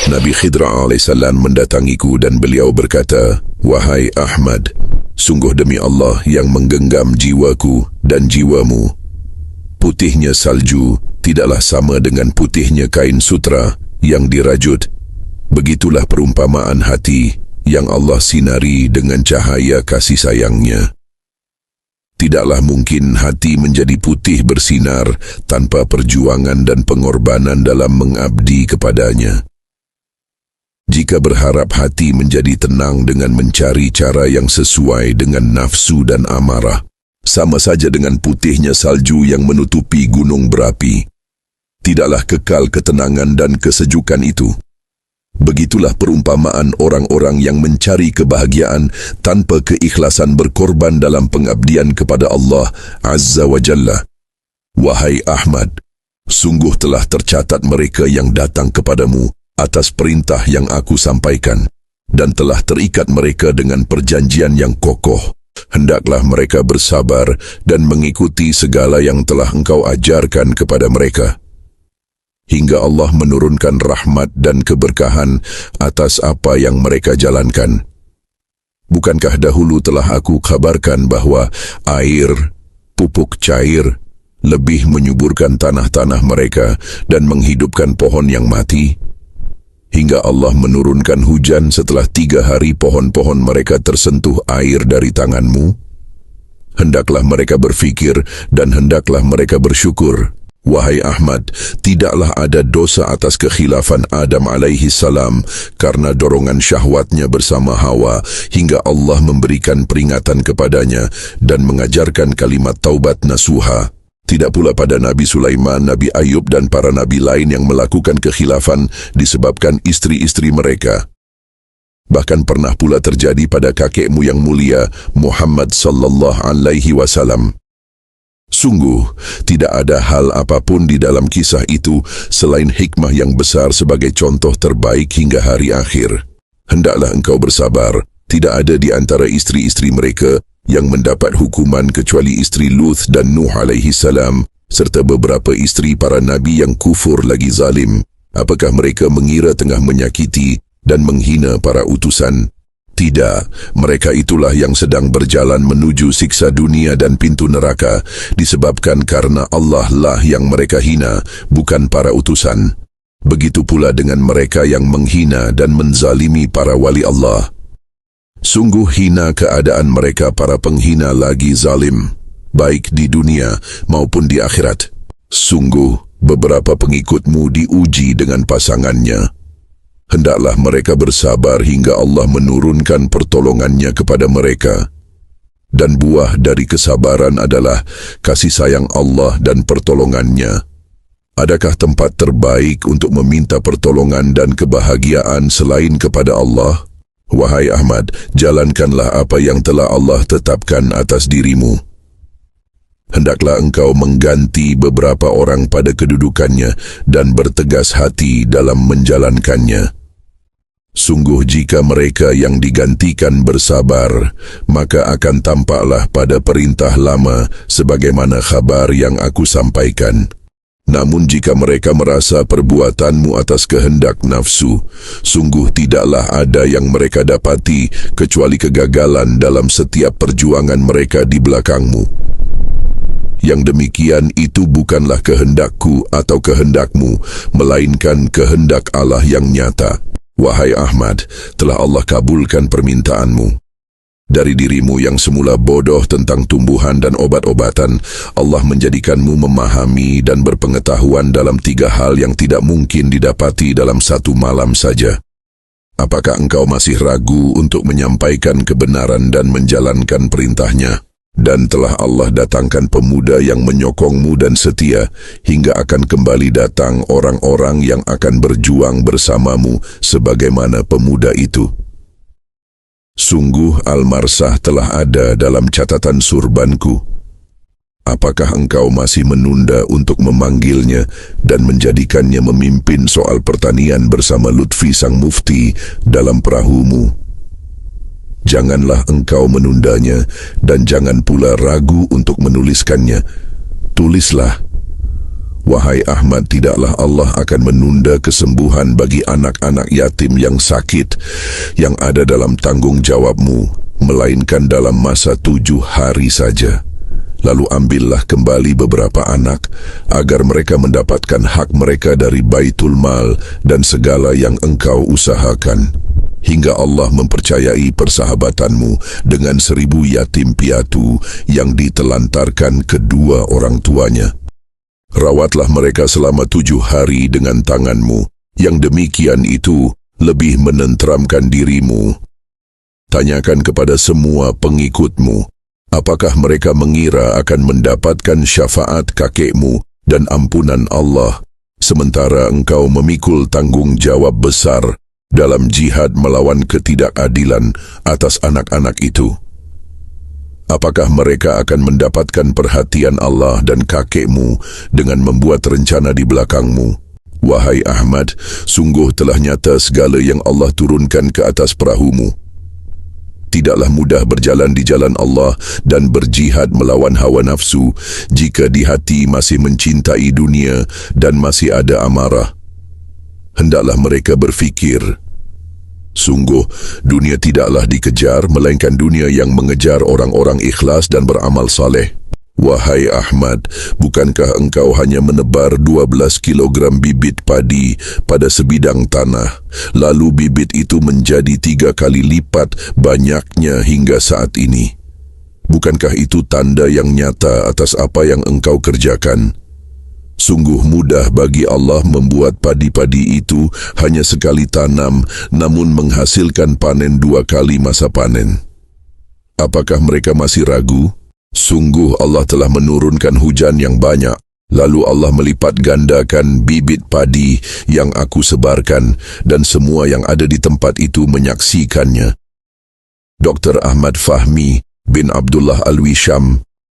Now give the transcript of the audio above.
Nabi Khidr AS mendatangiku dan beliau berkata, "Wahai Ahmad, sungguh demi Allah yang menggenggam jiwaku dan jiwamu, putihnya salju tidaklah sama dengan putihnya kain sutra yang dirajut. Begitulah perumpamaan hati yang Allah sinari dengan cahaya kasih sayangnya. Tidaklah mungkin hati menjadi putih bersinar tanpa perjuangan dan pengorbanan dalam mengabdi kepadanya. Jika berharap hati menjadi tenang dengan mencari cara yang sesuai dengan nafsu dan amarah, sama saja dengan putihnya salju yang menutupi gunung berapi. Tidaklah kekal ketenangan dan kesejukan itu. Begitulah perumpamaan orang-orang yang mencari kebahagiaan tanpa keikhlasan berkorban dalam pengabdian kepada Allah Azza wa Jalla. Wahai Ahmad, sungguh telah tercatat mereka yang datang kepadamu atas perintah yang aku sampaikan, dan telah terikat mereka dengan perjanjian yang kokoh. Hendaklah mereka bersabar dan mengikuti segala yang telah engkau ajarkan kepada mereka, hingga Allah menurunkan rahmat dan keberkahan atas apa yang mereka jalankan. Bukankah dahulu telah aku kabarkan bahwa air, pupuk cair, lebih menyuburkan tanah-tanah mereka dan menghidupkan pohon yang mati? Hingga Allah menurunkan hujan setelah 3 hari pohon-pohon mereka tersentuh air dari tanganmu? Hendaklah mereka berfikir dan hendaklah mereka bersyukur. Wahai Ahmad, tidaklah ada dosa atas kekhilafan Adam alaihi salam karena dorongan syahwatnya bersama Hawa hingga Allah memberikan peringatan kepadanya dan mengajarkan kalimat taubat nasuha. Tidak pula pada Nabi Sulaiman, Nabi Ayub dan para nabi lain yang melakukan kekhilafan disebabkan istri-istri mereka. Bahkan pernah pula terjadi pada kakekmu yang mulia Muhammad sallallahu alaihi wasallam. Sungguh, tidak ada hal apapun di dalam kisah itu selain hikmah yang besar sebagai contoh terbaik hingga hari akhir. Hendaklah engkau bersabar, tidak ada di antara istri-istri mereka yang mendapat hukuman kecuali istri Luth dan Nuh alaihi salam, serta beberapa istri para nabi yang kufur lagi zalim. Apakah mereka mengira tengah menyakiti dan menghina para utusan? Tidak, mereka itulah yang sedang berjalan menuju siksa dunia dan pintu neraka, disebabkan karena Allah lah yang mereka hina, bukan para utusan. Begitu pula dengan mereka yang menghina dan menzalimi para wali Allah. Sungguh hina keadaan mereka para penghina lagi zalim, baik di dunia maupun di akhirat. Sungguh, beberapa pengikutmu diuji dengan pasangannya. Hendaklah mereka bersabar hingga Allah menurunkan pertolongannya kepada mereka. Dan buah dari kesabaran adalah kasih sayang Allah dan pertolongannya. Adakah tempat terbaik untuk meminta pertolongan dan kebahagiaan selain kepada Allah? Wahai Ahmad, jalankanlah apa yang telah Allah tetapkan atas dirimu. Hendaklah engkau mengganti beberapa orang pada kedudukannya dan bertegas hati dalam menjalankannya. Sungguh jika mereka yang digantikan bersabar, maka akan tampaklah pada perintah lama sebagaimana khabar yang aku sampaikan. Namun jika mereka merasa perbuatanmu atas kehendak nafsu, sungguh tidaklah ada yang mereka dapati kecuali kegagalan dalam setiap perjuangan mereka di belakangmu. Yang demikian itu bukanlah kehendakku atau kehendakmu, melainkan kehendak Allah yang nyata. Wahai Ahmad, telah Allah kabulkan permintaanmu. Dari dirimu yang semula bodoh tentang tumbuhan dan obat-obatan, Allah menjadikanmu memahami dan berpengetahuan dalam 3 hal yang tidak mungkin didapati dalam 1 malam saja. Apakah engkau masih ragu untuk menyampaikan kebenaran dan menjalankan perintahnya? Dan telah Allah datangkan pemuda yang menyokongmu dan setia, hingga akan kembali datang orang-orang yang akan berjuang bersamamu sebagaimana pemuda itu. Sungguh Al-Marsah telah ada dalam catatan surbanku. Apakah engkau masih menunda untuk memanggilnya dan menjadikannya memimpin soal pertanian bersama Lutfi sang mufti dalam perahumu? Janganlah engkau menundanya dan jangan pula ragu untuk menuliskannya. Tulislah. Wahai Ahmad, tidaklah Allah akan menunda kesembuhan bagi anak-anak yatim yang sakit yang ada dalam tanggungjawabmu, melainkan dalam masa 7 hari saja. Lalu ambillah kembali beberapa anak, agar mereka mendapatkan hak mereka dari Baitul Mal dan segala yang engkau usahakan. Hingga Allah mempercayai persahabatanmu dengan 1000 yatim piatu yang ditelantarkan kedua orang tuanya. Rawatlah mereka selama 7 hari dengan tanganmu, yang demikian itu lebih menenteramkan dirimu. Tanyakan kepada semua pengikutmu, apakah mereka mengira akan mendapatkan syafaat kakekmu dan ampunan Allah, sementara engkau memikul tanggung jawab besar dalam jihad melawan ketidakadilan atas anak-anak itu? Apakah mereka akan mendapatkan perhatian Allah dan kakekmu dengan membuat rencana di belakangmu? Wahai Ahmad, sungguh telah nyata segala yang Allah turunkan ke atas perahumu. Tidaklah mudah berjalan di jalan Allah dan berjihad melawan hawa nafsu jika di hati masih mencintai dunia dan masih ada amarah. Hendaklah mereka berfikir, sungguh, dunia tidaklah dikejar, melainkan dunia yang mengejar orang-orang ikhlas dan beramal saleh. Wahai Ahmad, bukankah engkau hanya menebar 12 kilogram bibit padi pada sebidang tanah, lalu bibit itu menjadi 3 kali lipat banyaknya hingga saat ini? Bukankah itu tanda yang nyata atas apa yang engkau kerjakan? Sungguh mudah bagi Allah membuat padi-padi itu hanya sekali tanam, namun menghasilkan panen 2 kali masa panen. Apakah mereka masih ragu? Sungguh Allah telah menurunkan hujan yang banyak, lalu Allah melipat gandakan bibit padi yang aku sebarkan, dan semua yang ada di tempat itu menyaksikannya. Dr. Ahmad Fahmi bin Abdullah Al-Wisham,